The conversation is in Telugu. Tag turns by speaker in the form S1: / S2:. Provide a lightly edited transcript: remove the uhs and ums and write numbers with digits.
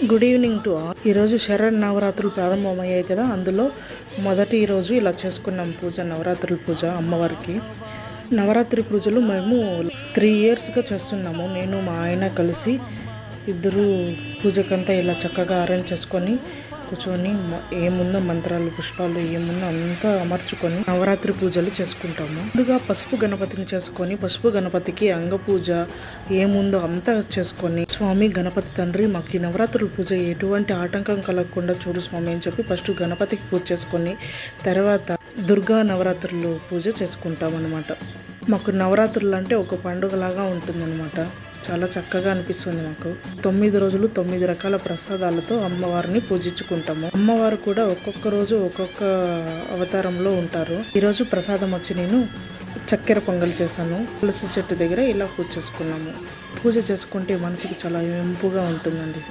S1: Good evening to all. ఈరోజు నవరాత్రులు ప్రారంభమయ్యాయి కదా, అందులో మొదటి రోజు ఇలా చేసుకున్నాం పూజ, నవరాత్రుల పూజ అమ్మవారికి. నవరాత్రి పూజలు మేము 3 ఇయర్స్గా చేస్తున్నాము. నేను మా ఆయన కలిసి ఇద్దరు పూజకంతా ఇలా చక్కగా అరేంజ్ చేసుకొని కూర్చొని ఏముందో మంత్రాలు, పుష్పాలు ఏముందో అంతా అమర్చుకొని నవరాత్రి పూజలు చేసుకుంటాము. ముందుగా పసుపు గణపతిని చేసుకొని, పసుపు గణపతికి అంగ పూజ ఏముందో అంతా చేసుకొని, స్వామి గణపతి తండ్రి మాకు ఈ నవరాత్రుల పూజ ఎటువంటి ఆటంకం కలగకుండా చూడు స్వామి అని చెప్పి ఫస్ట్ గణపతికి పూజ చేసుకొని తర్వాత దుర్గా నవరాత్రులు పూజ చేసుకుంటాం అన్నమాట. మాకు నవరాత్రులు అంటే ఒక పండుగలాగా ఉంటుందన్నమాట. చాలా చక్కగా అనిపిస్తుంది మాకు. 9 రోజులు 9 రకాల ప్రసాదాలతో అమ్మవారిని పూజించుకుంటాము. అమ్మవారు కూడా ఒక్కొక్క రోజు ఒక్కొక్క అవతారంలో ఉంటారు. ఈరోజు ప్రసాదం వచ్చి నేను చక్కెర పొంగల్ చేశాను. తులసి చెట్టు దగ్గర ఇలా పూజ చేసుకున్నాము. పూజ చేసుకుంటే మనసుకి చాలా ఇంపుగా ఉంటుందండి.